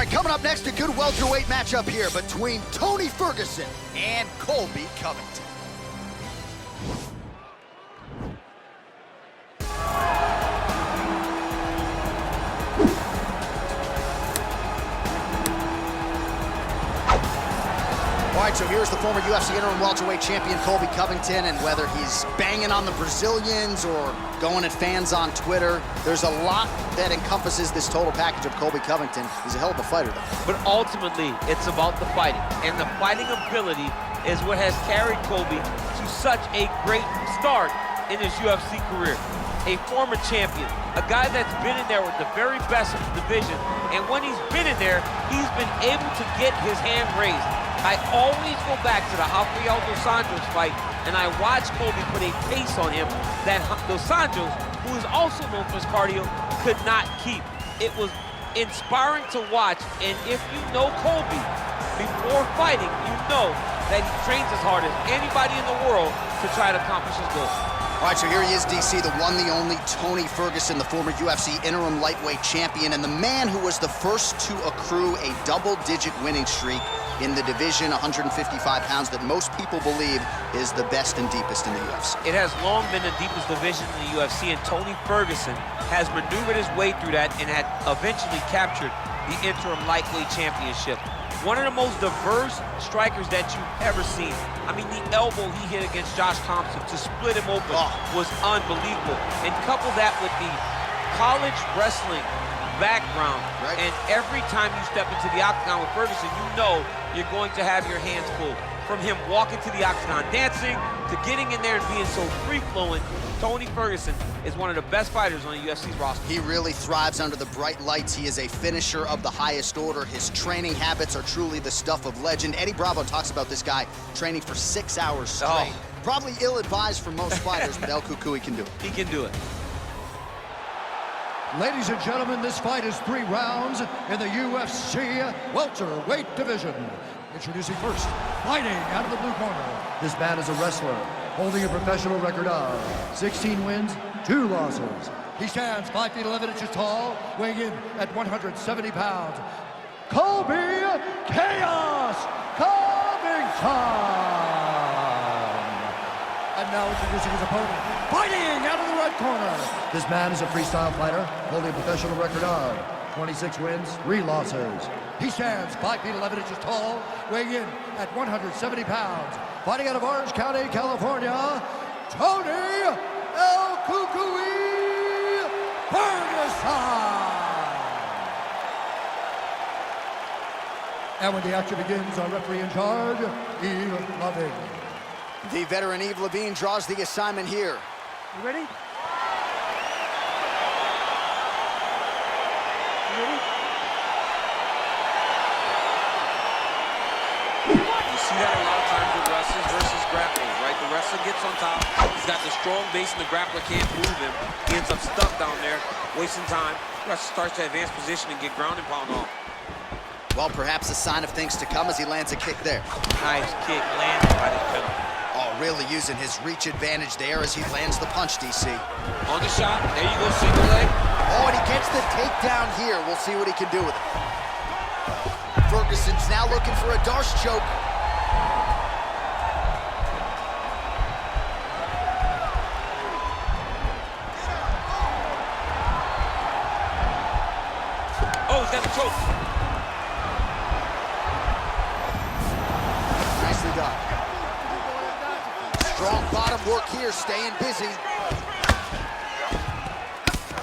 right, coming up next, a good welterweight matchup here between Tony Ferguson and Colby Covington. All right, so here's the former UFC interim welterweight champion, Colby Covington, and whether he's banging on the Brazilians or going at fans on Twitter, there's a lot that encompasses this total package of Colby Covington. He's a hell of a fighter, though. But ultimately, it's about the fighting, and the fighting ability is what has carried Colby to such a great start in his UFC career. A former champion, a guy that's been in there with the very best of the division, and when he's been in there, he's been able to get his hand raised. I always go back to the Rafael Dos Anjos fight, and I watch Colby put a pace on him that Dos Anjos, who is also known for his cardio, could not keep. It was inspiring to watch, and if you know Colby before fighting, you know that he trains as hard as anybody in the world to try to accomplish his goals. All right, so here he is, DC, the one, the only Tony Ferguson, the former UFC interim lightweight champion, and the man who was the first to accrue a double-digit winning streak in the division, 155 pounds, that most people believe is the best and deepest in the UFC. It has long been the deepest division in the UFC, and Tony Ferguson has maneuvered his way through that and had eventually captured the interim lightweight championship. One of the most diverse strikers that you've ever seen. I mean, the elbow he hit against Josh Thompson to split him open was unbelievable. And couple that with the college wrestling background, and every time you step into the octagon with Ferguson, you know you're going to have your hands full. From him walking to the octagon dancing, to getting in there and being so free-flowing, Tony Ferguson is one of the best fighters on the UFC's roster. He really thrives under the bright lights. He is a finisher of the highest order. His training habits are truly the stuff of legend. Eddie Bravo talks about this guy training for 6 hours straight. Probably ill-advised for most fighters, but El Cucuy can do it. He can do it. Ladies and gentlemen, this fight is 3 rounds in the UFC welterweight division. Introducing first, fighting out of the blue corner. This man is a wrestler, holding a professional record of 16 wins, 2 losses. He stands 5 feet 11 inches tall, weighing in at 170 pounds. Colby Chaos Covington! And now introducing his opponent, fighting out of the red corner. This man is a freestyle fighter, holding a professional record of 26 wins, 3 losses. He stands 5 feet 11 inches tall, weighing in at 170 pounds. Fighting out of Orange County, California, Tony El Cucuy Ferguson! And when the action begins, our referee in charge, Eve Loving. The veteran Eve Levine draws the assignment here. You ready? You ready? You see that a lot of times with wrestlers versus grapplers, right? The wrestler gets on top, he's got the strong base and the grappler can't move him. He ends up stuck down there, wasting time. The wrestler starts to advance position and get ground and pound on. Well, perhaps a sign of things to come as he lands a kick there. Nice kick landed by this penalty. Oh, really using his reach advantage there as he lands the punch, DC. On the shot, there you go, single leg. Oh, and he gets the takedown here. We'll see what he can do with it. Ferguson's now looking for a Darce choke. Oh, he's got the choke. Nicely done. Strong bottom work here, staying busy.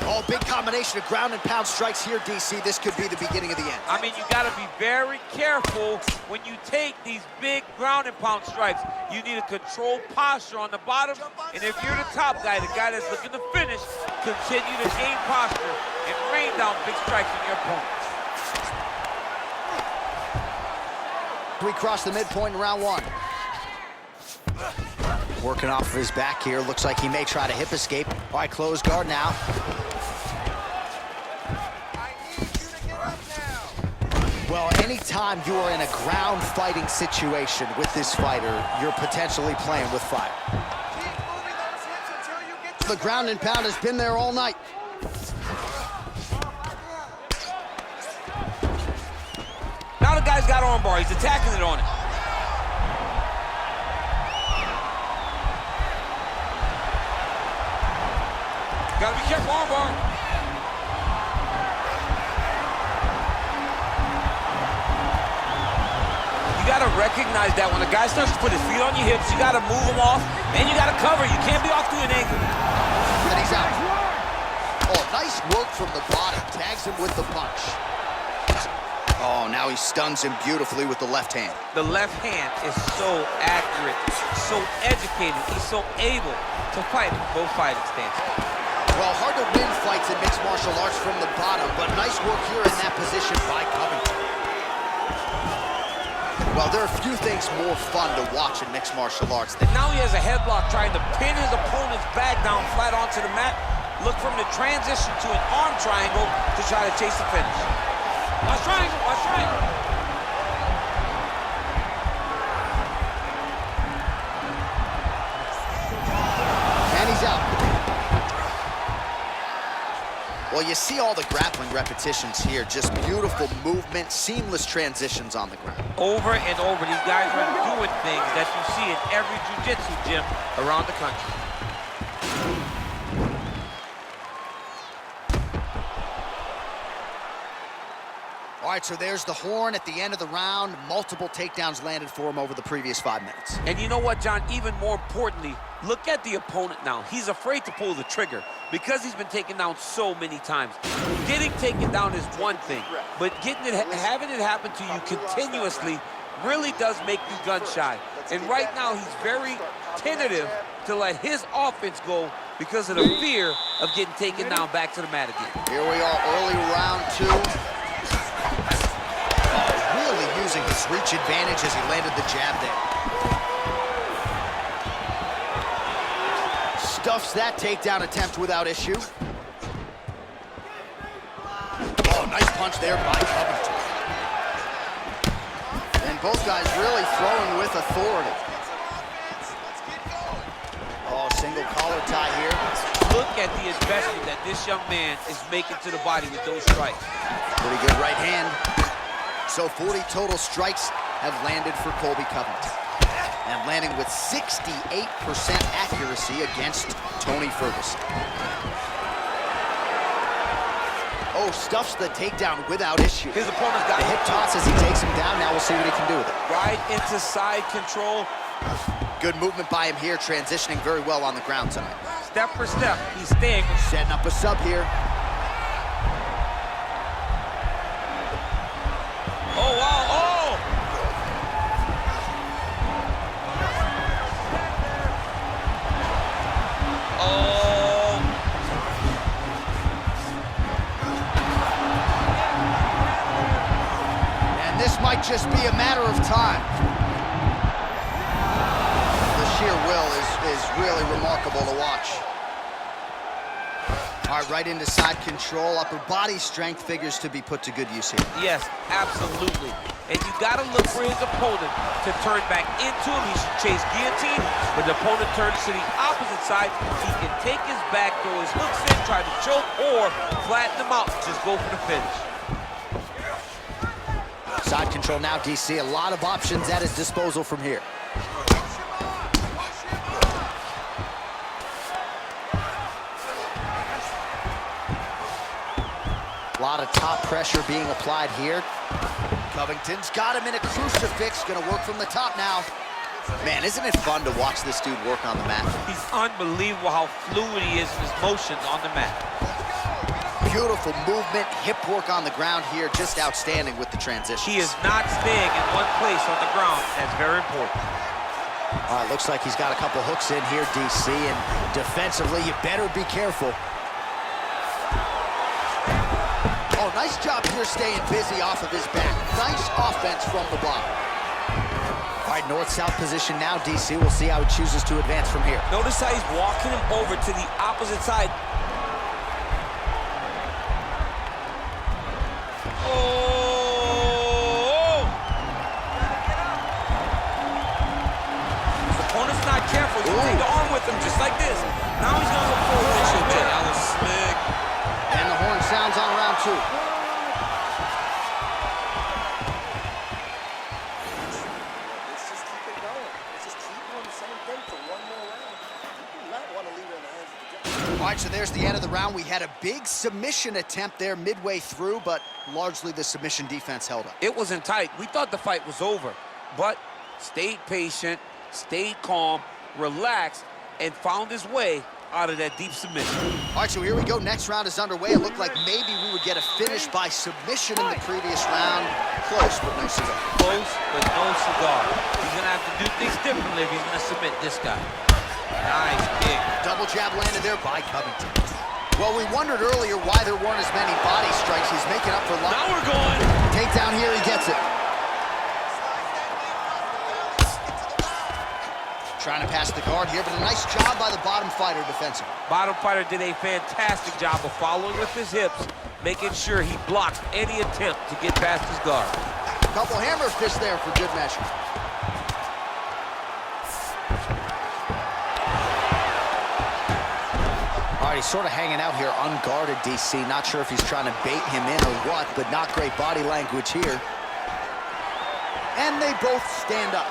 Oh, big combination of ground and pound strikes here, DC. This could be the beginning of the end. I mean, you got to be very careful when you take these big ground and pound strikes. You need a controlled posture on the bottom, and if you're the top guy, the guy that's looking to finish, continue to gain posture and rain down big strikes on your opponent. We cross the midpoint in round 1. Working off of his back here. Looks like he may try to hip escape. All right, closed guard now. Well, anytime you are in a ground fighting situation with this fighter, you're potentially playing with fire. The ground and pound has been there all night. guy's got armbar. He's attacking it on it. Gotta be careful, armbar. You gotta recognize that when a guy starts to put his feet on your hips, you gotta move him off, and you gotta cover. You can't be off to an angle. And he's out. Oh, nice work from the bottom. Tags him with the punch. Oh, now he stuns him beautifully with the left hand. The left hand is so accurate, so educated. He's so able to fight both fighting stances. Well, hard to win fights in mixed martial arts from the bottom, but nice work here in that position by Covington. Well, there are few things more fun to watch in mixed martial arts than... Now he has a headlock trying to pin his opponent's back down flat onto the mat. Look for him to transition to an arm triangle to try to chase the finish. Watch triangle, watch triangle. And he's out. Well, you see all the grappling repetitions here. Just beautiful movement, seamless transitions on the ground. Over and over, these guys are doing things that you see in every jiu-jitsu gym around the country. All right, so there's the horn at the end of the round. Multiple takedowns landed for him over the previous 5 minutes. And you know what, John? Even more importantly, look at the opponent now. He's afraid to pull the trigger because he's been taken down so many times. Getting taken down is one thing, but having it happen to you continuously really does make you gun shy. And right now, he's very tentative to let his offense go because of the fear of getting taken down back to the mat again. Here we are, early round 2. Using his reach advantage as he landed the jab there. Stuffs that takedown attempt without issue. Oh, nice punch there by Covington. And both guys really throwing with authority. Oh, single collar tie here. Look at the investment that this young man is making to the body with those strikes. Pretty good right hand. So 40 total strikes have landed for Colby Covington. And landing with 68% accuracy against Tony Ferguson. Oh, stuffs the takedown without issue. His opponent's got the hip toss as he takes him down. Now we'll see what he can do with it. Right into side control. Good movement by him here, transitioning very well on the ground tonight. Step for step, he's staying. Setting up a sub here. Oh, wow, oh! Oh! And this might just be a matter of time. The sheer will is really remarkable to watch. All right, right into side control. Upper body strength figures to be put to good use here. Yes, absolutely. And you gotta look for his opponent to turn back into him. He should chase guillotine. When the opponent turns to the opposite side, he can take his back, throw his hooks in, try to choke, or flatten him out. Just go for the finish. Side control now, DC. A lot of options at his disposal from here. A lot of top pressure being applied here. Covington's got him in a crucifix. Gonna work from the top now. Man, isn't it fun to watch this dude work on the mat? He's unbelievable how fluid he is in his motions on the mat. Beautiful movement, hip work on the ground here. Just outstanding with the transition. He is not staying in one place on the ground. That's very important. All right, looks like he's got a couple hooks in here, DC, and defensively, you better be careful. Oh, nice job here staying busy off of his back. Nice offense from the block. All right, north-south position now, DC. We'll see how he chooses to advance from here. Notice how he's walking him over to the opposite side. Oh! His opponent's not careful. He's gonna take the arm with him just like this. Now he's gonna go forward. That was slick. And the horn sounds on round 2. All right, so there's the end of the round. We had a big submission attempt there midway through, but largely the submission defense held up. It wasn't tight. We thought the fight was over, but stayed patient, stayed calm, relaxed, and found his way out of that deep submission. All right, so here we go. Next round is underway. It looked like maybe we would get a finish by submission in the previous round. Close, but no cigar. Close, but no cigar. He's gonna have to do things differently if he's gonna submit this guy. Nice kick. Double jab landed there by Covington. Well, we wondered earlier why there weren't as many body strikes. He's making up for luck. Now we're going. Takedown here, he gets it. Trying to pass the guard here, but a nice job by the bottom fighter defensively. Bottom fighter did a fantastic job of following with his hips, making sure he blocked any attempt to get past his guard. Couple hammer fists there for good measure. All right, he's sort of hanging out here unguarded, DC. Not sure if he's trying to bait him in or what, but not great body language here. And they both stand up.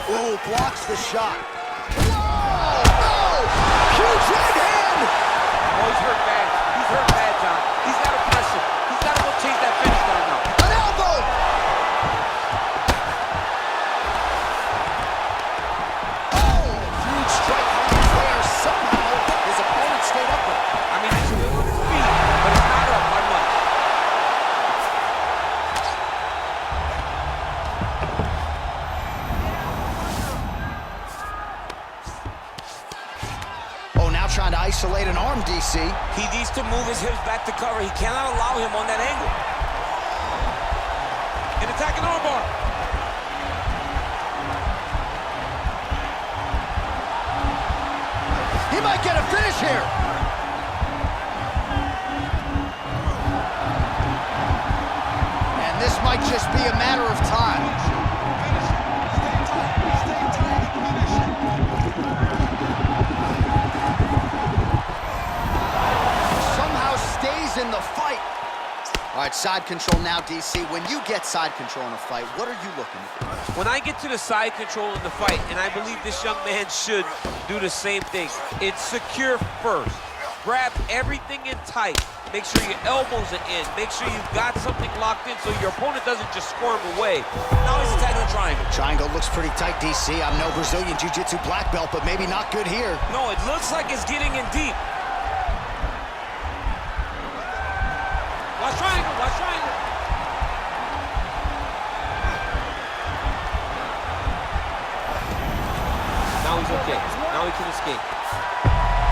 Ooh, blocks the shot. Whoa! Oh! Huge right hand! Oh, he's hurt bad. He's hurt bad, John. He's got to press him. He's got to go chase that finish down now. An elbow! Oh! Huge strike lands there. Somehow, his opponent stayed up with it. I mean, he's still on his feet, but it's not up by much. Trying to isolate an arm, DC. He needs to move his hips back to cover. He cannot allow him on that angle. An attacking armbar. He might get a finish here. And this might just be a matter of time. In the fight. All right, side control now, DC. When you get side control in a fight, what are you looking for? When I get to the side control in the fight, and I believe this young man should do the same thing, it's secure first. Grab everything in tight. Make sure your elbows are in. Make sure you've got something locked in so your opponent doesn't just squirm away. Now he's attacking the triangle. Triangle looks pretty tight, DC. I'm no Brazilian Jiu-Jitsu black belt, but maybe not good here. No, it looks like it's getting in deep. Watch triangle, watch triangle. Now he's okay. Now he can escape.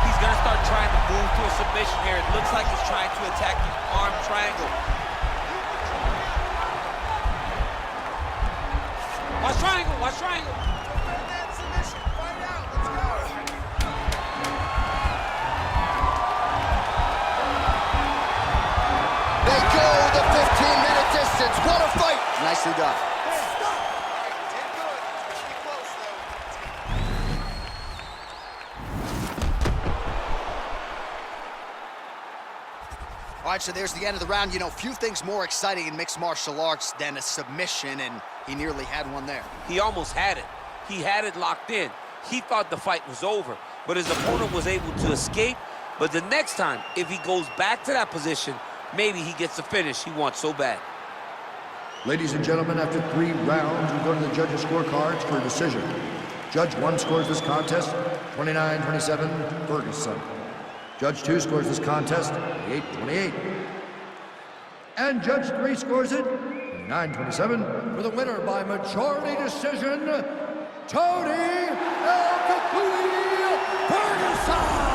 He's gonna start trying to move to a submission here. It looks like he's trying to attack the arm triangle. Watch triangle, watch triangle. The 15-minute distance. What a fight. Nicely done. All right, so there's the end of the round. You know, few things more exciting in mixed martial arts than a submission, and he nearly had one there. He almost had it. He had it locked in. He thought the fight was over, but his opponent was able to escape. But the next time, if he goes back to that position, maybe he gets the finish he wants so bad. Ladies and gentlemen, after 3 rounds, we go to the judges' scorecards for a decision. Judge 1 scores this contest 29-27, Ferguson. Judge 2 scores this contest 28-28. And Judge 3 scores it 29-27 for the winner by majority decision, Tony Ferguson!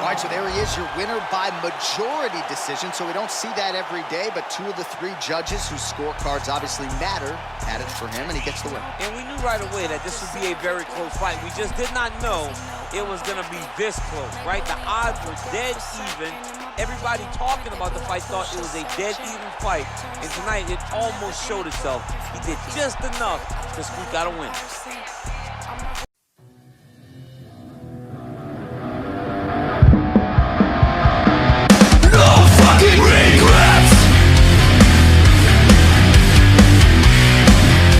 All right, so there he is, your winner by majority decision. So we don't see that every day, but 2 of the 3 judges whose scorecards obviously matter had it for him, and he gets the win. And we knew right away that this would be a very close fight. We just did not know it was going to be this close, right? The odds were dead even. Everybody talking about the fight thought it was a dead even fight. And tonight, it almost showed itself. He did just enough to squeak out a win.